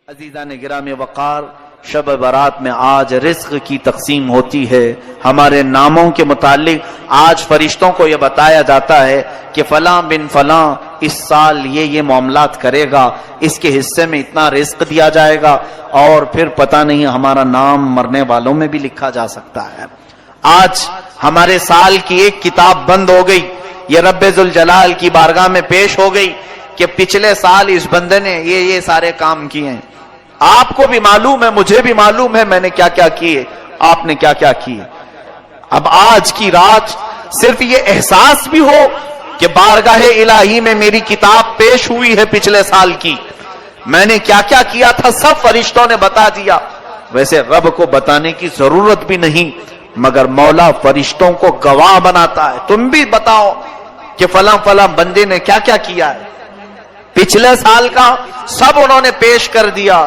عزیزان گرامی وقار، شب برات میں آج رزق کی تقسیم ہوتی ہے۔ ہمارے ناموں کے متعلق آج فرشتوں کو یہ بتایا جاتا ہے کہ فلاں بن فلاں اس سال یہ معاملات کرے گا، اس کے حصے میں اتنا رزق دیا جائے گا، اور پھر پتہ نہیں ہمارا نام مرنے والوں میں بھی لکھا جا سکتا ہے۔ آج ہمارے سال کی ایک کتاب بند ہو گئی، یہ رب ذوالجلال کی بارگاہ میں پیش ہو گئی کہ پچھلے سال اس بندے نے یہ سارے کام کیے ہیں۔ آپ کو بھی معلوم ہے، مجھے بھی معلوم ہے میں نے کیا کیا کیے، آپ نے کیا کیا کیے۔ اب آج کی رات صرف یہ احساس بھی ہو کہ بارگاہ الہی میں میری کتاب پیش ہوئی ہے پچھلے سال کی، میں نے کیا کیا کیا تھا سب فرشتوں نے بتا دیا۔ ویسے رب کو بتانے کی ضرورت بھی نہیں، مگر مولا فرشتوں کو گواہ بناتا ہے، تم بھی بتاؤ کہ فلاں فلاں بندے نے کیا کیا کیا ہے۔ پچھلے سال کا سب انہوں نے پیش کر دیا۔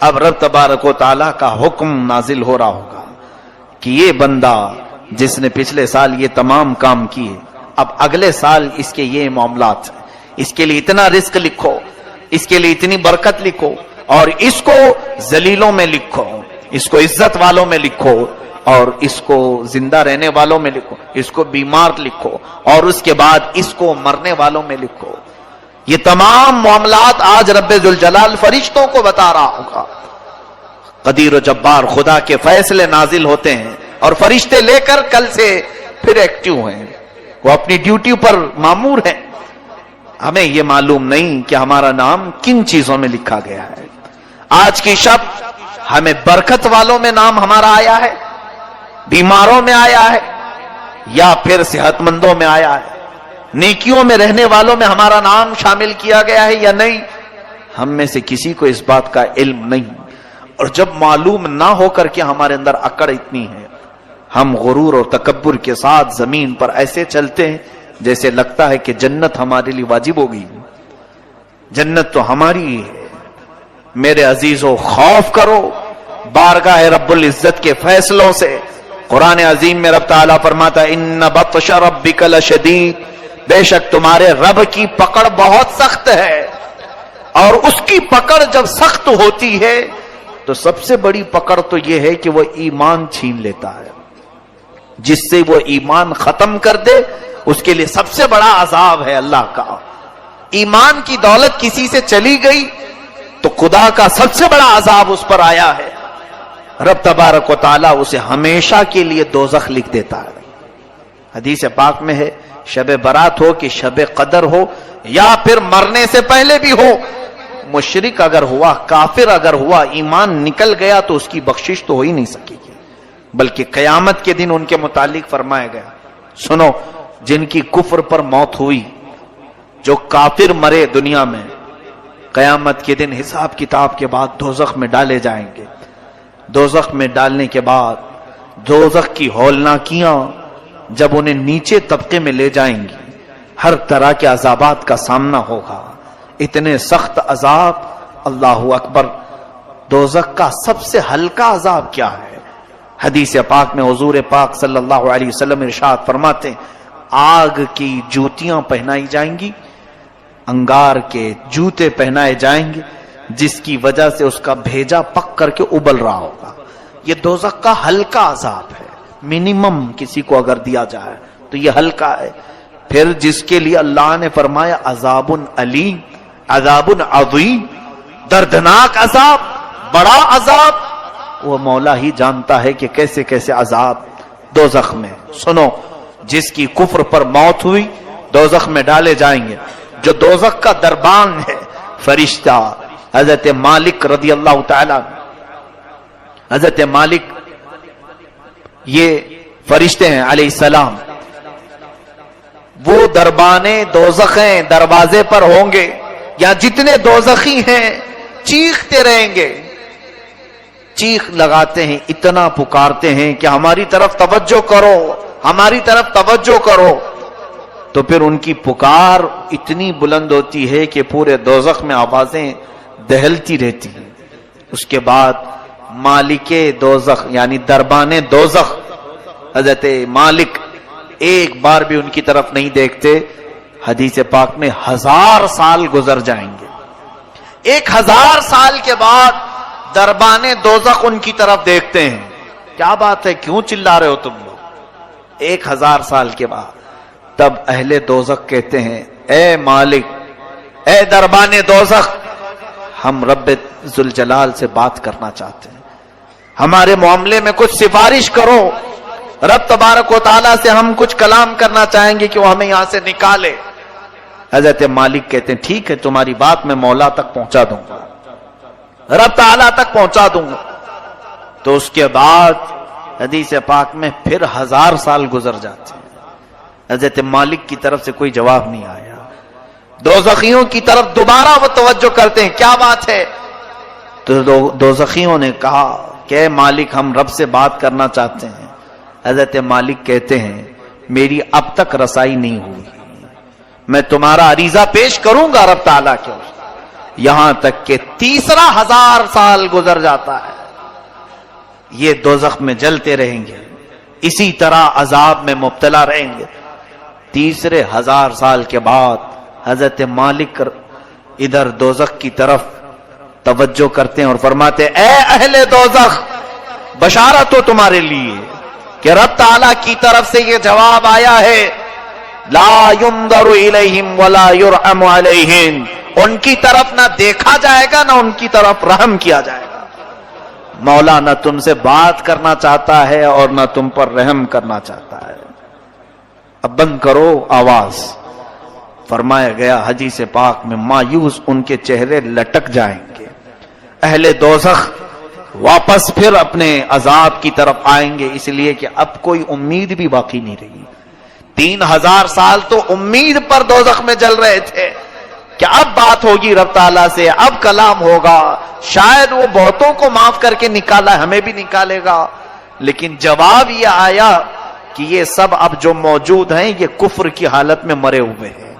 اب رب تبارک و تعالیٰ کا حکم نازل ہو رہا ہوگا کہ یہ بندہ جس نے پچھلے سال یہ تمام کام کیے، اب اگلے سال اس کے یہ معاملات ہیں، اس کے لیے اتنا رزق لکھو، اس کے لیے اتنی برکت لکھو، اور اس کو ذلیلوں میں لکھو، اس کو عزت والوں میں لکھو، اور اس کو زندہ رہنے والوں میں لکھو، اس کو بیمار لکھو، اور اس کے بعد اس کو مرنے والوں میں لکھو۔ یہ تمام معاملات آج رب ذوالجلال فرشتوں کو بتا رہا ہوگا۔ قدیر و جبار خدا کے فیصلے نازل ہوتے ہیں، اور فرشتے لے کر کل سے پھر ایکٹیو ہیں، وہ اپنی ڈیوٹی پر مامور ہیں۔ ہمیں یہ معلوم نہیں کہ ہمارا نام کن چیزوں میں لکھا گیا ہے۔ آج کی شب ہمیں برکت والوں میں نام ہمارا آیا ہے، بیماروں میں آیا ہے، یا پھر صحت مندوں میں آیا ہے، نیکیوں میں رہنے والوں میں ہمارا نام شامل کیا گیا ہے یا نہیں، ہم میں سے کسی کو اس بات کا علم نہیں۔ اور جب معلوم نہ ہو کر کے ہمارے اندر اکڑ اتنی ہے، ہم غرور اور تکبر کے ساتھ زمین پر ایسے چلتے ہیں جیسے لگتا ہے کہ جنت ہمارے لیے واجب ہو گئی، جنت تو ہماری ہی ہے۔ میرے عزیزو، خوف کرو بارگاہ رب العزت کے فیصلوں سے۔ قرآن عظیم میں رب تعالیٰ فرماتا ہے ان بطش ربک لشدید، بے شک تمہارے رب کی پکڑ بہت سخت ہے، اور اس کی پکڑ جب سخت ہوتی ہے تو سب سے بڑی پکڑ تو یہ ہے کہ وہ ایمان چھین لیتا ہے۔ جس سے وہ ایمان ختم کر دے اس کے لیے سب سے بڑا عذاب ہے اللہ کا۔ ایمان کی دولت کسی سے چلی گئی تو خدا کا سب سے بڑا عذاب اس پر آیا ہے، رب تبارک و تعالیٰ اسے ہمیشہ کے لیے دوزخ لکھ دیتا ہے۔ حدیث پاک میں ہے شب برات ہو کہ شب قدر ہو، یا پھر مرنے سے پہلے بھی ہو، مشرک اگر ہوا، کافر اگر ہوا، ایمان نکل گیا تو اس کی بخشش تو ہو ہی نہیں سکے گی، بلکہ قیامت کے دن ان کے متعلق فرمایا گیا، سنو جن کی کفر پر موت ہوئی، جو کافر مرے دنیا میں، قیامت کے دن حساب کتاب کے بعد دوزخ میں ڈالے جائیں گے۔ دوزخ میں ڈالنے کے بعد دوزخ کی ہولناکیاں جب انہیں نیچے طبقے میں لے جائیں گی، ہر طرح کے عذابات کا سامنا ہوگا، اتنے سخت عذاب۔ اللہ اکبر، دوزخ کا سب سے ہلکا عذاب کیا ہے؟ حدیث پاک میں حضور پاک صلی اللہ علیہ وسلم ارشاد فرماتے ہیں آگ کی جوتیاں پہنائی جائیں گی، انگار کے جوتے پہنائے جائیں گے، جس کی وجہ سے اس کا بھیجا پک کر کے ابل رہا ہوگا۔ یہ دوزخ کا ہلکا عذاب ہے، منیمم کسی کو اگر دیا جائے تو یہ ہلکا ہے۔ پھر جس کے لیے اللہ نے فرمایا عذاب علیم، عذاب عظیم، دردناک عذاب، بڑا عذاب، وہ مولا ہی جانتا ہے کہ کیسے کیسے عذاب دوزخ میں۔ سنو، جس کی کفر پر موت ہوئی دوزخ میں ڈالے جائیں گے۔ جو دوزخ کا دربان ہے، فرشتہ حضرت مالک رضی اللہ تعالیٰ، حضرت مالک یہ فرشتے ہیں علیہ السلام، وہ دربانے دوزخ ہیں، دروازے پر ہوں گے، یا جتنے دوزخی ہیں چیختے رہیں گے، چیخ لگاتے ہیں، اتنا پکارتے ہیں کہ ہماری طرف توجہ کرو، ہماری طرف توجہ کرو۔ تو پھر ان کی پکار اتنی بلند ہوتی ہے کہ پورے دوزخ میں آوازیں دہلتی رہتی ہیں۔ اس کے بعد مالک دوزخ یعنی دربان دوزخ حضرت مالک ایک بار بھی ان کی طرف نہیں دیکھتے، حدیث پاک میں 1000 سال گزر جائیں گے، 1000 سال کے بعد دربان دوزخ ان کی طرف دیکھتے ہیں. کیا بات ہے, کیوں چلا رہے ہو تم لوگ؟ 1000 سال کے بعد تب اہل دوزخ کہتے ہیں اے مالک, اے دربان دوزخ, ہم رب ذوالجلال سے بات کرنا چاہتے ہیں, ہمارے معاملے میں کچھ سفارش کرو. رب تبارک و تعالیٰ سے ہم کچھ کلام کرنا چاہیں گے کہ وہ ہمیں یہاں سے نکالے. حضرت مالک کہتے ہیں ٹھیک ہے, تمہاری بات میں مولا تک پہنچا دوں گا, رب تعالیٰ تک پہنچا دوں گا. تو اس کے بعد حدیث پاک میں پھر 1000 سال گزر جاتے ہیں. حضرت مالک کی طرف سے کوئی جواب نہیں آیا. دوزخیوں کی طرف دوبارہ وہ توجہ کرتے ہیں, کیا بات ہے؟ تو دوزخیوں نے کہا کہ اے مالک, ہم رب سے بات کرنا چاہتے ہیں. حضرت مالک کہتے ہیں میری اب تک رسائی نہیں ہوئی, میں تمہارا عریضہ پیش کروں گا رب تعالیٰ کے, یہاں تک کہ تیسرا 1000 سال گزر جاتا ہے. یہ دوزخ میں جلتے رہیں گے, اسی طرح عذاب میں مبتلا رہیں گے. تیسرے 1000 سال کے بعد حضرت مالک ادھر دوزخ کی طرف توجہ کرتے ہیں اور فرماتے ہیں اے اہل دوزخ, بشارت ہو تمہارے لیے کہ رب تعالیٰ کی طرف سے یہ جواب آیا ہے, لا ينظر الیہم ولا یرحم علیہم, ان کی طرف نہ دیکھا جائے گا نہ ان کی طرف رحم کیا جائے گا. مولا نہ تم سے بات کرنا چاہتا ہے اور نہ تم پر رحم کرنا چاہتا ہے. اب بند کرو آواز. فرمایا گیا حدیث پاک میں مایوس ان کے چہرے لٹک جائیں گے. اہل دوزخ واپس پھر اپنے عذاب کی طرف آئیں گے, اس لیے کہ اب کوئی امید بھی باقی نہیں رہی. 3000 سال تو امید پر دوزخ میں جل رہے تھے کہ اب بات ہوگی رب تعالیٰ سے, اب کلام ہوگا, شاید وہ بہتوں کو معاف کر کے نکالا, ہمیں بھی نکالے گا. لیکن جواب یہ آیا کہ یہ سب اب جو موجود ہیں یہ کفر کی حالت میں مرے ہوئے ہیں,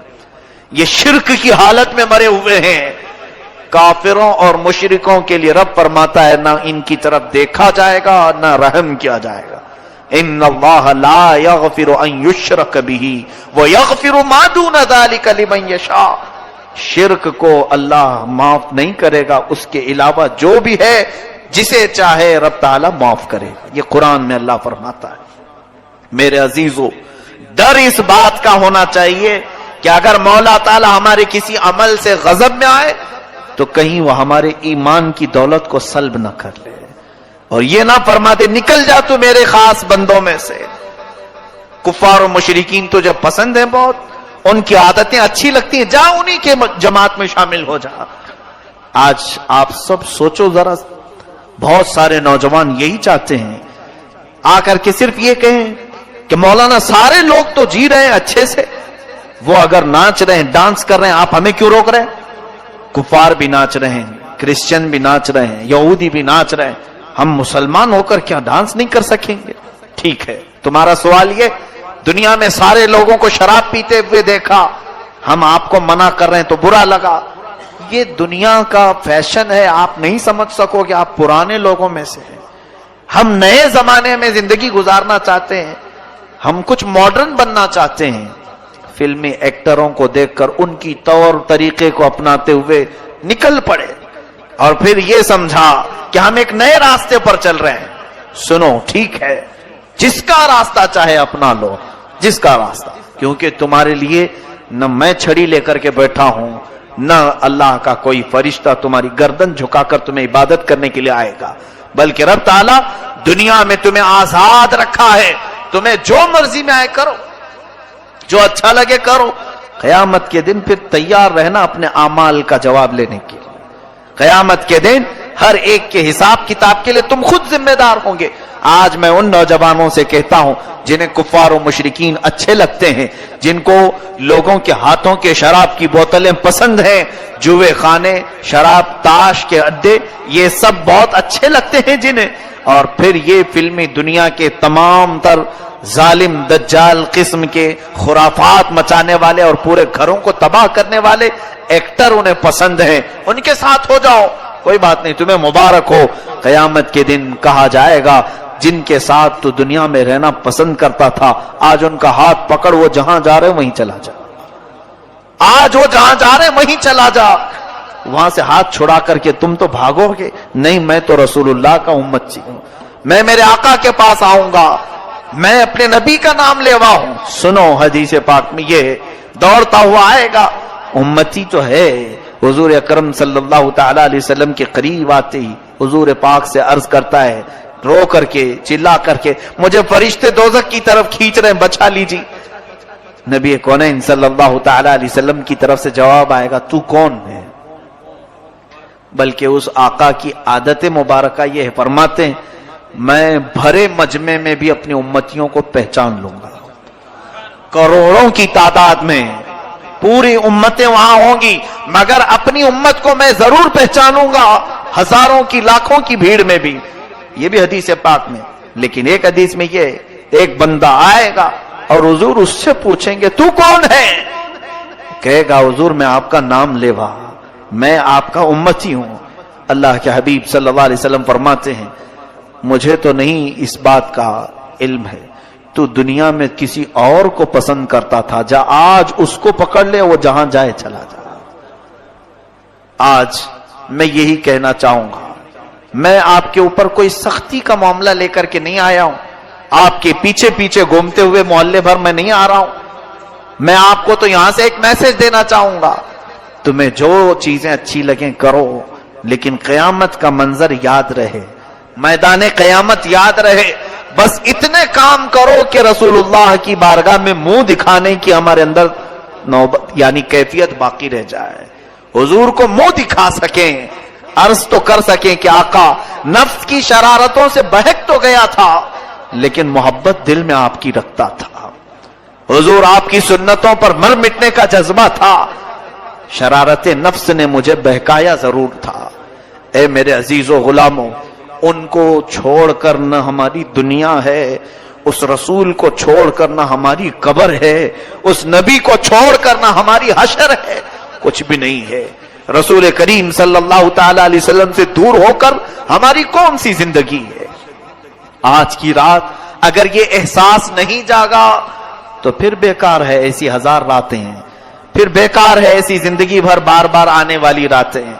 یہ شرک کی حالت میں مرے ہوئے ہیں. کافروں اور مشرکوں کے لیے رب فرماتا ہے نہ ان کی طرف دیکھا جائے گا نہ رحم کیا جائے گا. ان اللہ لا یغفر ان یشرک بہ ویغفر ما دون ذلک لمن یشاء. شرک کو اللہ معاف نہیں کرے گا, اس کے علاوہ جو بھی ہے جسے چاہے رب تعالیٰ معاف کرے گا. یہ قرآن میں اللہ فرماتا ہے. میرے عزیزو, ڈر اس بات کا ہونا چاہیے کہ اگر مولا تعالیٰ ہمارے کسی عمل سے غضب میں آئے تو کہیں وہ ہمارے ایمان کی دولت کو سلب نہ کر لے, اور یہ نہ فرما دے نکل جا تو میرے خاص بندوں میں سے. کفار و مشرکین تجھے پسند ہیں بہت, ان کی عادتیں اچھی لگتی ہیں, جا انہی کے جماعت میں شامل ہو جا. آج آپ سب سوچو ذرا, بہت سارے نوجوان یہی چاہتے ہیں آ کر کے صرف یہ کہیں کہ مولانا سارے لوگ تو جی رہے ہیں اچھے سے, وہ اگر ناچ رہے ہیں ڈانس کر رہے ہیں آپ ہمیں کیوں روک رہے ہیں؟ کفار بھی ناچ رہے ہیں, کرسچن بھی ناچ رہے ہیں, یہودی بھی ناچ رہے ہیں, ہم مسلمان ہو کر کیا ڈانس نہیں کر سکیں گے؟ ٹھیک ہے, تمہارا سوال یہ دنیا میں سارے لوگوں کو شراب پیتے ہوئے دیکھا, ہم آپ کو منع کر رہے ہیں تو برا لگا. یہ دنیا کا فیشن ہے, آپ نہیں سمجھ سکو کہ آپ پرانے لوگوں میں سے ہیں. ہم نئے زمانے میں زندگی گزارنا چاہتے ہیں, ہم کچھ ماڈرن بننا چاہتے ہیں. فلمی ایکٹروں کو دیکھ کر ان کی طور طریقے کو اپناتے ہوئے نکل پڑے اور پھر یہ سمجھا کہ ہم ایک نئے راستے پر چل رہے ہیں. سنو, ٹھیک ہے, جس کا راستہ چاہے اپنا لو, جس کا راستہ, کیونکہ تمہارے لیے نہ میں چھڑی لے کر کے بیٹھا ہوں نہ اللہ کا کوئی فرشتہ تمہاری گردن جھکا کر تمہیں عبادت کرنے کے لیے آئے گا, بلکہ رب تعالیٰ دنیا میں تمہیں آزاد رکھا ہے, تمہیں جو مرضی میں آئے کرو, جو اچھا لگے کرو. قیامت کے دن پھر تیار رہنا اپنے اعمال کا جواب لینے کے لیے. قیامت کے دن ہر ایک کے حساب کتاب کے لیے تم خود ذمہ دار ہوں گے. آج میں ان نوجوانوں سے کہتا ہوں جنہیں کفار و مشرکین اچھے لگتے ہیں, جن کو لوگوں کے ہاتھوں کے شراب کی بوتلیں پسند ہیں, جوے خانے, شراب, تاش کے اڈے, یہ سب بہت اچھے لگتے ہیں جنہیں, اور پھر یہ فلمی دنیا کے تمام تر ظالم دجال قسم کے خرافات مچانے والے اور پورے گھروں کو تباہ کرنے والے ایکٹر انہیں پسند ہیں, ان کے ساتھ ہو جاؤ, کوئی بات نہیں, تمہیں مبارک ہو. قیامت کے دن کہا جائے گا جن کے ساتھ تو دنیا میں رہنا پسند کرتا تھا, آج ان کا ہاتھ پکڑ, وہ جہاں جا رہے وہیں چلا جا, آج وہ جہاں جا رہے وہیں چلا جا. وہاں سے ہاتھ چھڑا کر کے تم تو بھاگو گے، نہیں میں تو رسول اللہ کا امتی ہوں، میں میرے آقا کے پاس آؤں گا، میں اپنے نبی کا نام لیوا ہوں۔ سنو حدیث پاک میں یہ دوڑتا ہوا آئے گا، امتی تو ہے۔ حضور اکرم صلی اللہ تعالی علیہ وسلم کے قریب آتے ہی حضور پاک سے عرض کرتا ہے رو کر کے چلا کر کے، مجھے فرشتے دوزخ کی طرف کھینچ رہے ہیں، بچا لیجیے۔ نبی کونین صلی اللہ تعالی علیہ وسلم کی طرف سے جواب آئے گا تو کون ہے؟ بلکہ اس آقا کی عادت مبارکہ یہ ہے، فرماتے ہیں میں بھرے مجمع میں بھی اپنی امتیوں کو پہچان لوں گا، کروڑوں کی تعداد میں پوری امتیں وہاں ہوں گی، مگر اپنی امت کو میں ضرور پہچانوں گا ہزاروں کی لاکھوں کی بھیڑ میں بھی۔ یہ بھی حدیث پاک میں۔ لیکن ایک حدیث میں یہ ایک بندہ آئے گا اور حضور اس سے پوچھیں گے تو کون ہے؟ کہے گا حضور میں آپ کا نام لیوا، میں آپ کا امتی ہوں۔ اللہ کے حبیب صلی اللہ علیہ وسلم فرماتے ہیں مجھے تو نہیں اس بات کا علم ہے، تو دنیا میں کسی اور کو پسند کرتا تھا، جا آج اس کو پکڑ لے، وہ جہاں جائے چلا جا۔ آج میں یہی کہنا چاہوں گا، میں آپ کے اوپر کوئی سختی کا معاملہ لے کر کے نہیں آیا ہوں، آپ کے پیچھے پیچھے گھومتے ہوئے محلے بھر میں نہیں آ رہا ہوں۔ میں آپ کو تو یہاں سے ایک میسج دینا چاہوں گا، تمہیں جو چیزیں اچھی لگیں کرو، لیکن قیامت کا منظر یاد رہے، میدان قیامت یاد رہے۔ بس اتنے کام کرو کہ رسول اللہ کی بارگاہ میں منہ دکھانے کی ہمارے اندر نوبت یعنی کیفیت باقی رہ جائے، حضور کو منہ دکھا سکیں، عرض تو کر سکیں کہ آقا نفس کی شرارتوں سے بہک تو گیا تھا لیکن محبت دل میں آپ کی رکھتا تھا، حضور آپ کی سنتوں پر مر مٹنے کا جذبہ تھا، شرارت نفس نے مجھے بہکایا ضرور تھا۔ اے میرے عزیز و غلاموں، ان کو چھوڑ کر نہ ہماری دنیا ہے، اس رسول کو چھوڑ کر نہ ہماری قبر ہے، اس نبی کو چھوڑ کر نہ ہماری حشر ہے، کچھ بھی نہیں ہے۔ رسول کریم صلی اللہ تعالی علیہ وسلم سے دور ہو کر ہماری کون سی زندگی ہے؟ آج کی رات اگر یہ احساس نہیں جاگا تو پھر بیکار ہے ایسی ہزار راتیں ہیں، پھر بیکار ہے ایسی زندگی بھر بار بار آنے والی راتیں ہیں۔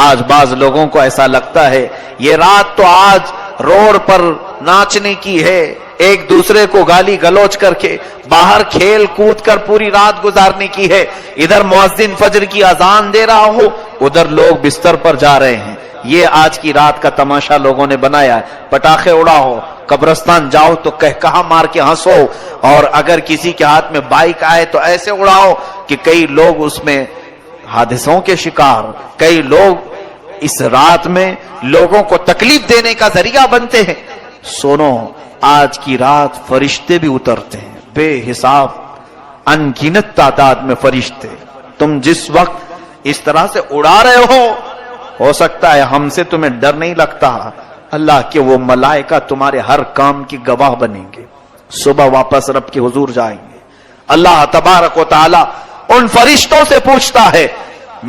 آج بعض لوگوں کو ایسا لگتا ہے یہ رات تو آج روڈ پر ناچنے کی ہے، ایک دوسرے کو گالی گلوچ کر کے باہر کھیل کود کر پوری رات گزارنے کی ہے، ادھر مؤذن فجر کی اذان دے رہا ہو، ادھر لوگ بستر پر جا رہے ہیں۔ یہ آج کی رات کا تماشا لوگوں نے بنایا ہے۔ پٹاخے اڑاؤ، قبرستان جاؤ تو کہا مار کے ہنسو، اور اگر کسی کے ہاتھ میں بائک آئے تو ایسے اڑاؤ کہ کئی لوگ اس میں حادثوں کے شکار، کئی لوگ اس رات میں لوگوں کو تکلیف دینے کا ذریعہ بنتے ہیں۔ سنو، آج کی رات فرشتے بھی اترتے ہیں، بے حساب ان گنت تعداد میں فرشتے۔ تم جس وقت اس طرح سے اڑا رہے ہو سکتا ہے ہم سے تمہیں ڈر نہیں لگتا، اللہ کے وہ ملائکہ تمہارے ہر کام کی گواہ بنیں گے۔ صبح واپس رب کے حضور جائیں گے، اللہ تبارک و تعالی ان فرشتوں سے پوچھتا ہے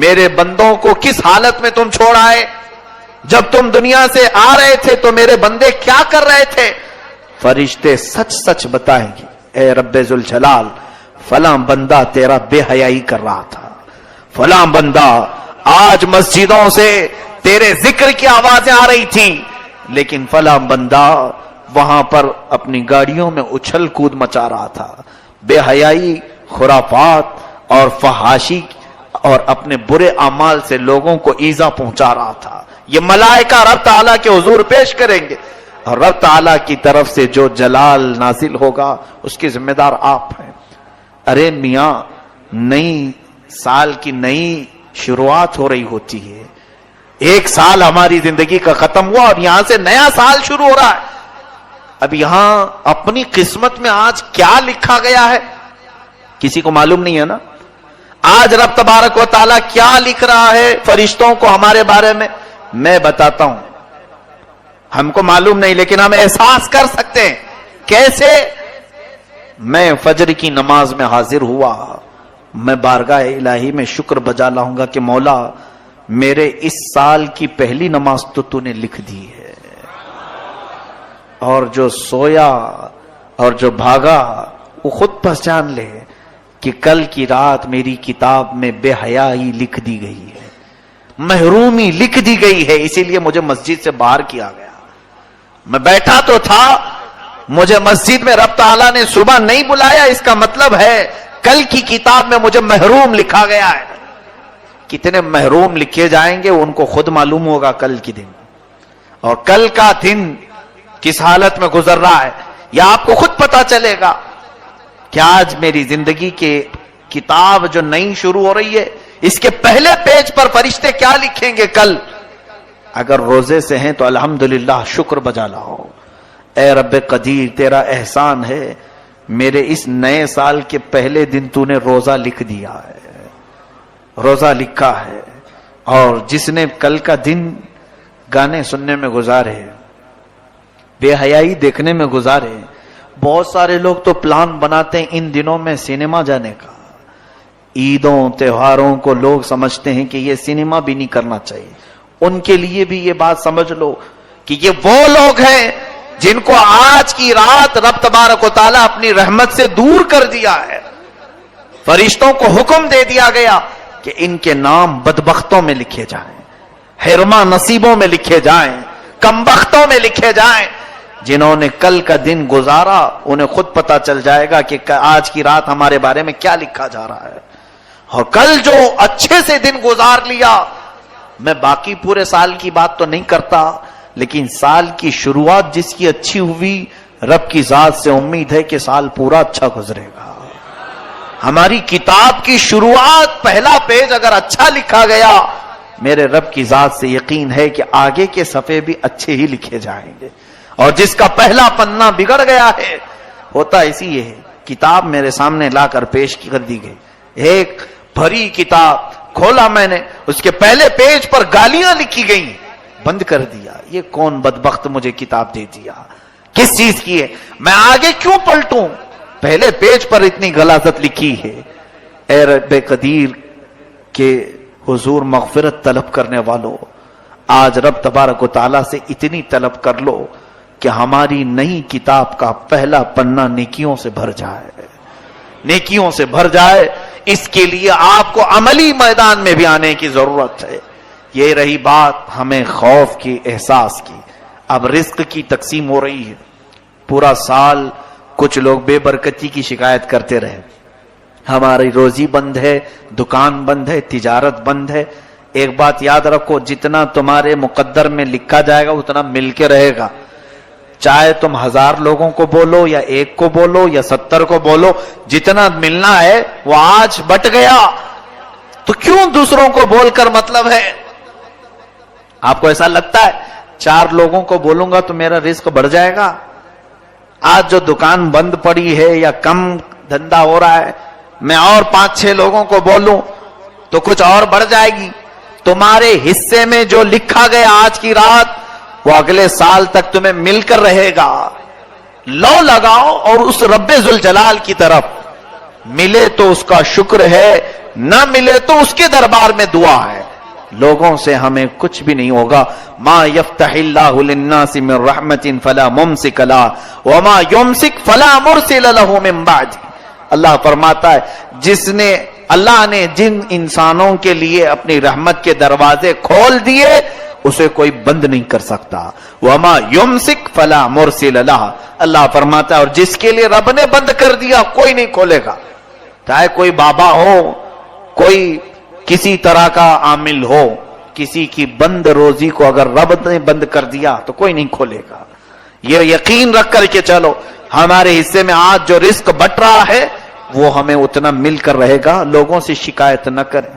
میرے بندوں کو کس حالت میں تم چھوڑ آئے؟ جب تم دنیا سے آ رہے تھے تو میرے بندے کیا کر رہے تھے؟ فرشتے سچ سچ بتائیں گے، اے رب ذوالجلال فلاں بندہ تیرا بے حیائی کر رہا تھا، فلاں بندہ آج مسجدوں سے تیرے ذکر کی آوازیں آ رہی تھی، لیکن فلاں بندہ وہاں پر اپنی گاڑیوں میں اچھل کود مچا رہا تھا، بے حیائی، خرافات اور فحاشی اور اپنے برے اعمال سے لوگوں کو ایذا پہنچا رہا تھا۔ یہ ملائکہ رب تعالیٰ کے حضور پیش کریں گے، اور رب تعالیٰ کی طرف سے جو جلال نازل ہوگا اس کے ذمہ دار آپ ہیں۔ ارے میاں، نئی سال کی نئی شروعات ہو رہی ہوتی ہے، ایک سال ہماری زندگی کا ختم ہوا اور یہاں سے نیا سال شروع ہو رہا ہے۔ اب یہاں اپنی قسمت میں آج کیا لکھا گیا ہے کسی کو معلوم نہیں ہے نا۔ آج رب تبارک و تعالیٰ کیا لکھ رہا ہے فرشتوں کو ہمارے بارے میں، میں بتاتا ہوں، ہم کو معلوم نہیں لیکن ہم احساس کر سکتے ہیں۔ کیسے؟ میں فجر کی نماز میں حاضر ہوا، میں بارگاہ الہی میں شکر بجا لاؤں گا کہ مولا میرے اس سال کی پہلی نماز تو نے لکھ دی ہے، اور جو سویا اور جو بھاگا وہ خود پہچان لے کہ کل کی رات میری کتاب میں بے حیائی لکھ دی گئی ہے، محرومی لکھ دی گئی ہے، اسی لیے مجھے مسجد سے باہر کیا گیا. میں بیٹھا تو تھا، مجھے مسجد میں رب تعالیٰ نے صبح نہیں بلایا، اس کا مطلب ہے کل کی کتاب میں مجھے محروم لکھا گیا ہے. کتنے محروم لکھے جائیں گے ان کو خود معلوم ہوگا کل کی دن، اور کل کا دن کس حالت میں گزر رہا ہے یہ آپ کو خود پتا چلے گا کہ آج میری زندگی کے کتاب جو نئی شروع ہو رہی ہے اس کے پہلے پیج پر فرشتے کیا لکھیں گے کل. اگر روزے سے ہیں تو الحمدللہ شکر بجا لاؤ. اے رب قدیر تیرا احسان ہے، میرے اس نئے سال کے پہلے دن تو نے روزہ لکھ دیا ہے، روزہ لکھا ہے. اور جس نے کل کا دن گانے سننے میں گزارے، بے حیائی دیکھنے میں گزارے، بہت سارے لوگ تو پلان بناتے ہیں ان دنوں میں سینما جانے کا. عیدوں تہواروں کو لوگ سمجھتے ہیں کہ یہ سینما بھی نہیں کرنا چاہیے. ان کے لیے بھی یہ بات سمجھ لو کہ یہ وہ لوگ ہیں جن کو آج کی رات رب تبارک و تعالیٰ اپنی رحمت سے دور کر دیا ہے. فرشتوں کو حکم دے دیا گیا کہ ان کے نام بدبختوں میں لکھے جائیں، حرما نصیبوں میں لکھے جائیں، کمبختوں میں لکھے جائیں. جنہوں نے کل کا دن گزارا انہیں خود پتا چل جائے گا کہ آج کی رات ہمارے بارے میں کیا لکھا جا رہا ہے. اور کل جو اچھے سے دن گزار لیا، میں باقی پورے سال کی بات تو نہیں کرتا، لیکن سال کی شروعات جس کی اچھی ہوئی، رب کی ذات سے امید ہے کہ سال پورا اچھا گزرے گا. ہماری کتاب کی شروعات پہلا پیج اگر اچھا لکھا گیا، میرے رب کی ذات سے یقین ہے کہ آگے کے صفحے بھی اچھے ہی لکھے جائیں گے. اور جس کا پہلا پنہ بگڑ گیا ہے، ہوتا اسی ہے. کتاب میرے سامنے لا کر پیش کر دی گئی، ایک بھری کتاب کھولا میں نے، اس کے پہلے پیج پر گالیاں لکھی گئی، بند کر دیا. یہ کون بدبخت مجھے کتاب دے دیا، کس چیز کی ہے، میں آگے کیوں پلٹوں، پہلے پیج پر اتنی غلاظت لکھی ہے. اے رب قدیر کے حضور مغفرت طلب کرنے والوں، آج رب تبارک و تعالیٰ سے اتنی طلب کر لو کہ ہماری نئی کتاب کا پہلا پنہ نیکیوں سے بھر جائے، نیکیوں سے بھر جائے. اس کے لیے آپ کو عملی میدان میں بھی آنے کی ضرورت ہے. یہ رہی بات ہمیں خوف کی، احساس کی. اب رزق کی تقسیم ہو رہی ہے. پورا سال کچھ لوگ بے برکتی کی شکایت کرتے رہے، ہماری روزی بند ہے، دکان بند ہے، تجارت بند ہے. ایک بات یاد رکھو، جتنا تمہارے مقدر میں لکھا جائے گا اتنا مل کے رہے گا. چاہے تم 1000 لوگوں کو بولو یا 1 کو بولو یا 70 کو بولو، جتنا ملنا ہے وہ آج بٹ گیا، تو کیوں دوسروں کو بول کر مطلب ہے؟ آپ کو ایسا لگتا ہے 4 لوگوں کو بولوں گا تو میرا رزق بڑھ جائے گا؟ آج جو دکان بند پڑی ہے یا کم دھندا ہو رہا ہے، میں اور 5-6 لوگوں کو بولوں تو کچھ اور بڑھ جائے گی. تمہارے حصے میں جو لکھا گیا آج کی رات وہ اگلے سال تک تمہیں مل کر رہے گا. لو لگاؤ اور اس رب ذوالجلال کی طرف، ملے تو اس کا شکر ہے، نہ ملے تو اس کے دربار میں دعا ہے. لوگوں سے ہمیں کچھ بھی نہیں ہوگا. ما یفتح اللہ للناس من رحمت فلا ممسک لہ وما یمسک فلا مرسل لہ من بعد. اللہ فرماتا ہے اللہ نے جن انسانوں کے لیے اپنی رحمت کے دروازے کھول دیے اسے کوئی بند نہیں کر سکتا. وما یمسک فلا مرسل لہ. اللہ فرماتا ہے اور جس کے لیے رب نے بند کر دیا کوئی نہیں کھولے گا. چاہے کوئی بابا ہو، کوئی کسی طرح کا عامل ہو، کسی کی بند روزی کو اگر رب نے بند کر دیا تو کوئی نہیں کھولے گا. یہ یقین رکھ کر کے چلو، ہمارے حصے میں آج جو رزق بٹ رہا ہے وہ ہمیں اتنا مل کر رہے گا. لوگوں سے شکایت نہ کریں.